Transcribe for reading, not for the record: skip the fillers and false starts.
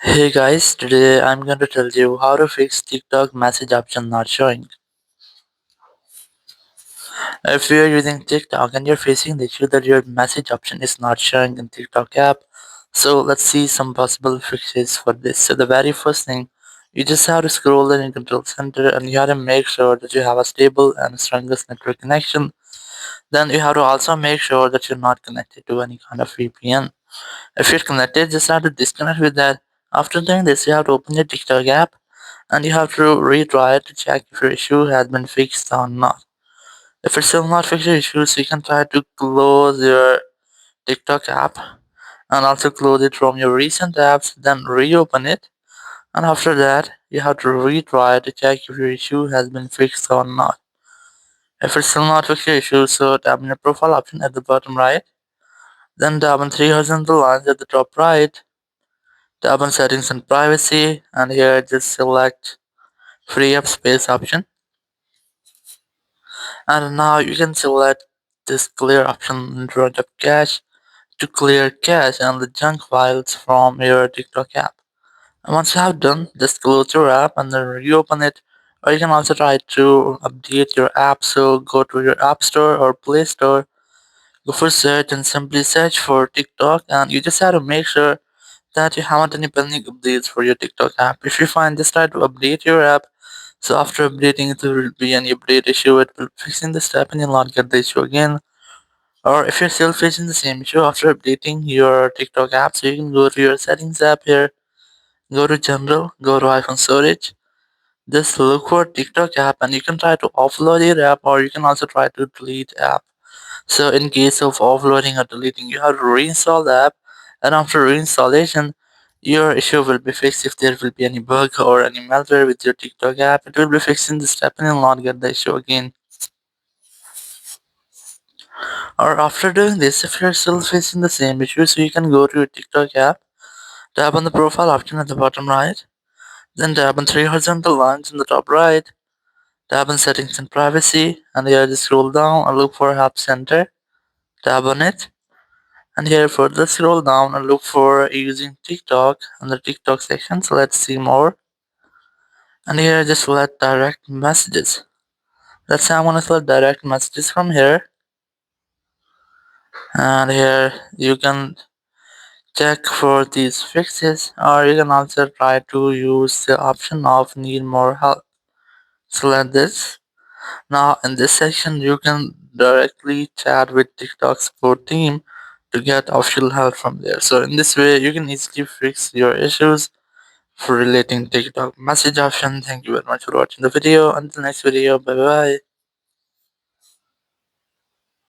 Hey guys, today I'm going to tell you how to fix TikTok message option not showing. If you're using TikTok and you're facing the issue that your message option is not showing in TikTok app, so let's see some possible fixes for this. So the very first thing, you just have to scroll in your control center and you have to make sure that you have a stable and strongest network connection. Then you have to also make sure that you're not connected to any kind of VPN. If you're connected, just have to disconnect with that. After doing this, you have to open your TikTok app and you have to retry it to check if your issue has been fixed or not. If it's still not fixed your issues, you can try to close your TikTok app and also close it from your recent apps, then reopen it. And after that, you have to retry to check if your issue has been fixed or not. If it's still not fixed your issue, so tap on your profile option at the bottom right, then tap on three horizontal lines at the top right, tap on settings and privacy, and here just select free up space option. And now you can select this clear option in front of cache to clear cache and the junk files from your TikTok app. And once you have done, just close your app and then reopen it. Or you can also try to update your app. So go to your App Store or Play Store, go for search and simply search for TikTok. And you just have to make sure that you haven't any pending updates for your TikTok app. If you find, just try to update your app. So after updating, if there will be any update issue, it will fixing the step and you'll not get the issue again. Or if you're still facing the same issue after updating your TikTok app, so you can go to your settings app here, go to general, go to iPhone storage, just look for TikTok app and you can try to offload your app or you can also try to delete app. So in case of offloading or deleting, you have to reinstall the app, and after reinstallation, your issue will be fixed. If there will be any bug or any malware with your TikTok app, it will be fixed in this step and you'll not get the issue again. Or after doing this, if you're still facing the same issue, so you can go to your TikTok app, tap on the profile option at the bottom right, then tap on three horizontal lines in the top right, tap on settings and privacy, and here just scroll down and look for Help Center, tap on it, and here further scroll down and look for using TikTok in the TikTok section. So let's see more. And here just select direct messages. Let's say I want to select direct messages from here. And here you can check for these fixes, or you can also try to use the option of need more help. Select this. Now in this section you can directly chat with TikTok support team to get official help from there. So in this way you can easily fix your issues for relating TikTok message option. Thank you very much for watching the video. Until next video, bye bye.